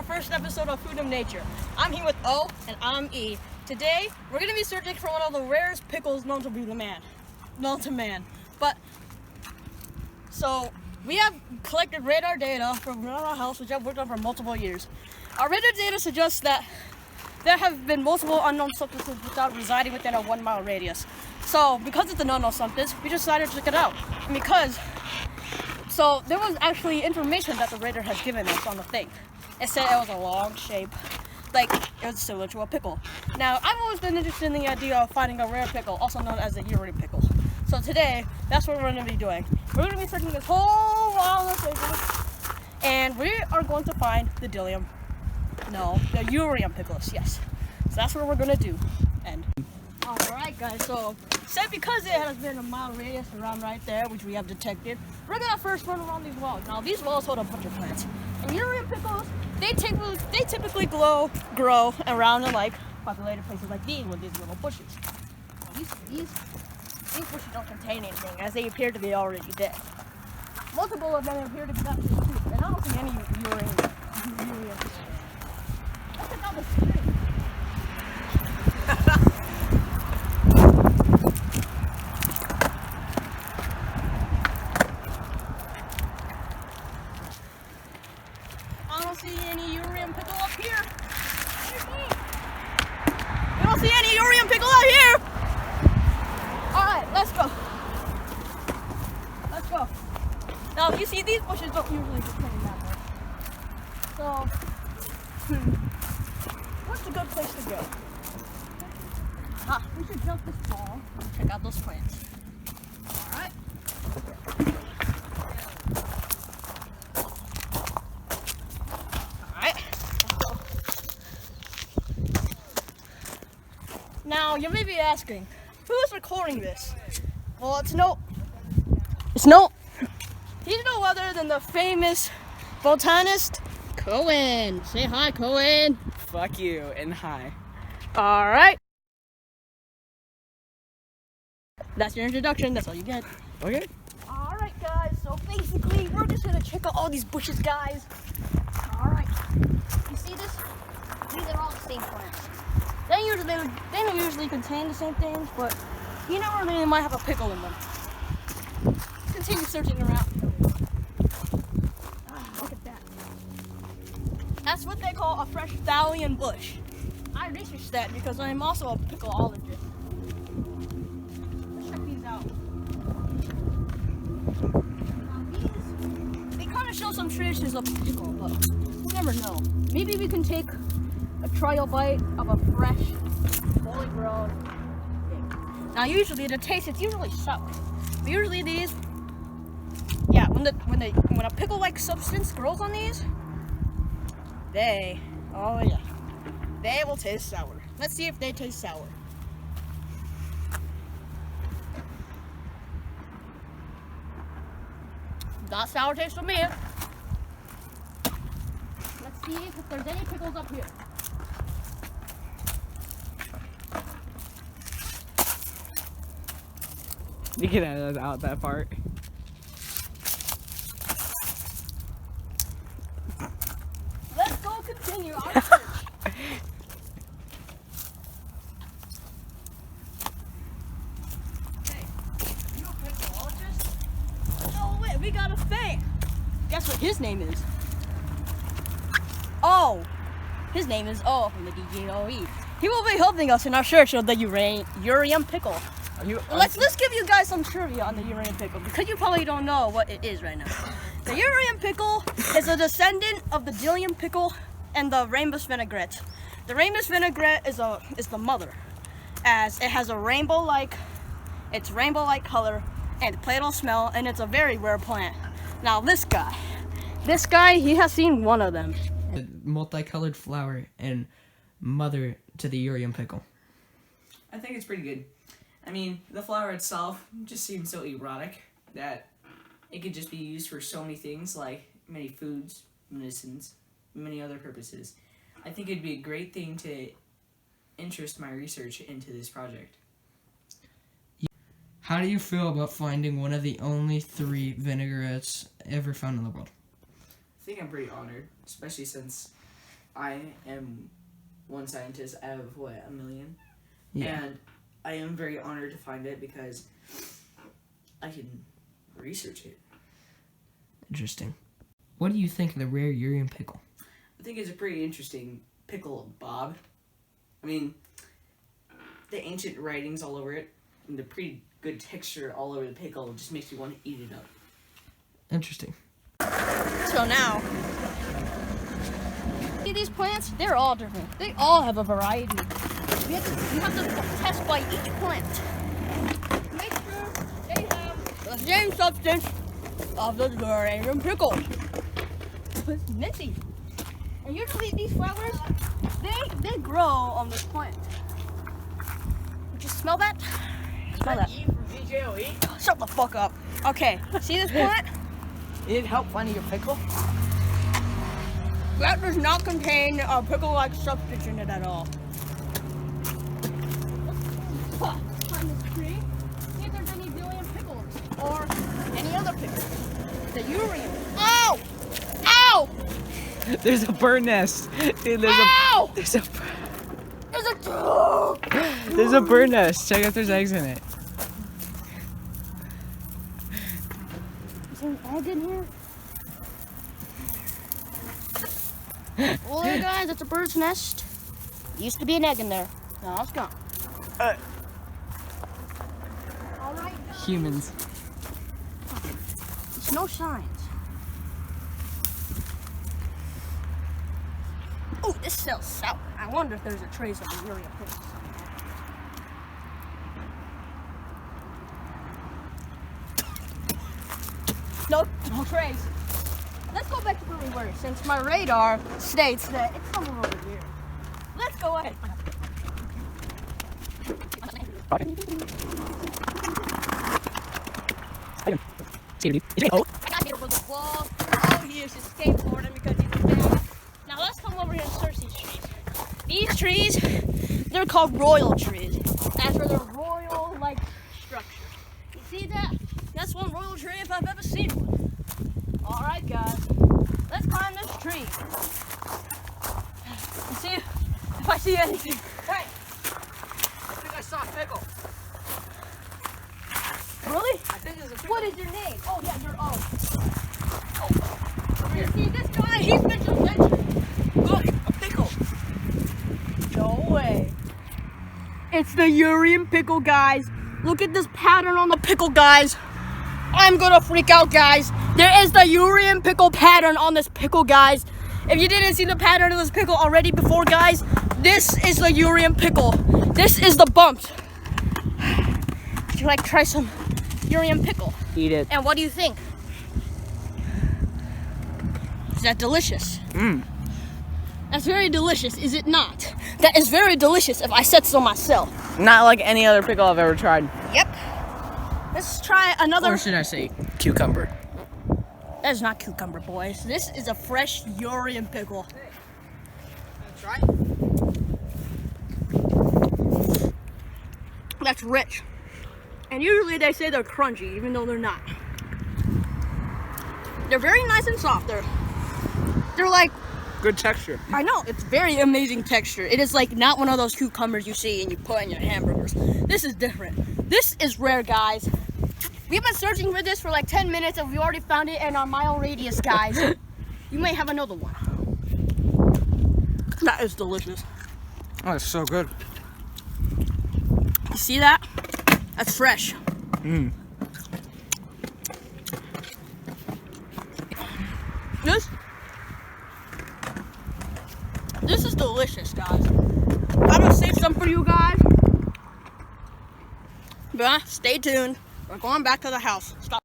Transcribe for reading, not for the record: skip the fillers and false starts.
our first episode of Food of Nature. I'm here with O and I'm E. Today, we're going to be searching for one of the rarest pickles known to man. So, we have collected radar data from our house, which I've worked on for multiple years. Our radar data suggests that there have been multiple unknown substances without residing within a 1 mile radius. So, because it's an unknown substance, we decided to check it out. So there was actually information that the radar had given us on the thing. It said it was a long shape, like it was similar to a pickle. Now, I've always been interested in the idea of finding a rare pickle, also known as the Uruium Pickle. So today, that's what we're going to be doing. We're going to be searching this whole wall of pickles, and we are going to find the Uruium Picklus, yes. So that's what we're going to do. And alright guys, so because it has been a mile radius around right there, which we have detected, we're gonna first run around these walls. Now these walls hold a bunch of plants. And Uruium pickles, they typically grow around in like populated places like these with these little bushes. Now, these bushes don't contain anything, as they appear to be already dead. Multiple of them appear to be not dead too, and I don't see any Uruium. Look at all the tree. I don't see any Uruium pickle up here. We don't see any Uruium pickle out here. Alright, let's go. Let's go. Now, you see, these bushes don't usually contain that much. So, what's a good place to go? We should jump this wall and check out those plants. Alright. Now, you may be asking, who's recording this? Well, it's no he's no other than the famous botanist, Cohen. Say hi, Cohen. Fuck you and hi. Alright. That's your introduction, that's all you get. Okay. Alright guys, so basically, we're just gonna check out all these bushes, guys. Alright. You see this? These are all the same plants. They don't usually contain the same things, but you never know, they might have a pickle in them. Let's continue searching around. Look at that. That's what they call a fresh thallium bush. I researched that because I'm also a picklologist. Let's check these out. Now they kind of show some traces of a pickle, but you never know. Maybe we can take a trial bite of a fresh, fully grown thing. Now, usually the taste is usually sour. But usually these, yeah, when a pickle-like substance grows on these, they will taste sour. Let's see if they taste sour. Not sour taste for me. Let's see if there's any pickles up here. You can edit out that part. Let's go continue our search. Hey, you a picklologist? No way, we got a fan. Guess what his name is? Oh, his name is O from the DJOE. He will be helping us in our search of the Uruium Pickle. Let's give you guys some trivia on the Uruium Pickle, because you probably don't know what it is right now. The Uruium Pickle is a descendant of the Dillium Pickle and the Rainbus Vinaigrette. The Rainbus Vinaigrette is the mother, as it has a rainbow-like color and platinum smell, and it's a very rare plant. Now this guy, he has seen one of them. A multicolored flower and mother to the Uruium pickle. I think it's pretty good. I mean, the flower itself just seems so erotic that it could just be used for so many things, like many foods, medicines, many other purposes. I think it'd be a great thing to interest my research into this project. How do you feel about finding one of the only 3 vinaigrettes ever found in the world? I think I'm pretty honored, especially since I am one scientist out of, what, 1 million? Yeah. And I am very honored to find it because I can research it. Interesting. What do you think of the rare Uruium pickle? I think it's a pretty interesting pickle, Bob. I mean, the ancient writings all over it, and the pretty good texture all over the pickle just makes you want to eat it up. Interesting. So now, see these plants? They're all different. They all have a variety. You have to test by each plant. Make sure they have the same substance of the Uruium pickle. It's missing. And usually these flowers, they grow on this plant. Did you smell that? Smell that. Shut the fuck up. Okay, see this plant? Did it help finding your pickle? That does not contain a pickle-like substance in it at all. Find this tree. See if there's any Dillium pickles or any other pickles. The Uruium. Ow! Ow! There's a bird nest. Dude, Ow! there's There's a bird nest. Check if there's eggs in it. Is there an egg in here? Well, there, guys, it's a bird's nest. Used to be an egg in there. Now it's gone. All right. Humans. There's no signs. Oh, this smells sour. I wonder if there's a trace of Uruium pickle. Nope, no trace. Let's go back to where we were, since my radar states that it's somewhere over here. Let's go ahead. Oh, I got hit with the wall. Oh, he is just skateboarding because he's bad. Now let's come over here and search these trees. These trees, they're called royal trees, after their royal-like structure. You see that? That's one royal tree if I've ever seen one. All right, guys, let's climb this tree and see if I see anything. Hey, I think I saw a pickle. really? I think there's a pickle. What is your name? Oh, yeah, you're Oh. You see this guy? He's been to adventure. Look, a pickle. No way. It's the Uruium pickle, guys. Look at this pattern on the pickle, guys. I'm gonna freak out, guys. There is the Uruium pickle pattern on this pickle, guys. If you didn't see the pattern of this pickle already before, guys, this is the Uruium pickle. This is the bumps. Would you like to try some Uruium pickle? Eat it. And what do you think? Is that delicious? Mmm. That's very delicious, is it not? That is very delicious if I said so myself. Not like any other pickle I've ever tried. Yep. Let's try another. Or should I say cucumber? That is not cucumber, boys. This is a fresh Uruium pickle. Try? That's rich. And usually they say they're crunchy, even though they're not. They're very nice and soft. They're like, Good texture. I know, it's very amazing texture. It is like not one of those cucumbers you see and you put in your hamburgers. This is different. This is rare, guys. We've been searching for this for like 10 minutes and we already found it in our mile radius, guys. You may have another one. That is delicious. Oh, it's so good. You see that? That's fresh. Mmm. This is delicious, guys. I'm gonna save some for you guys. But stay tuned. We're going back to the house. Stop.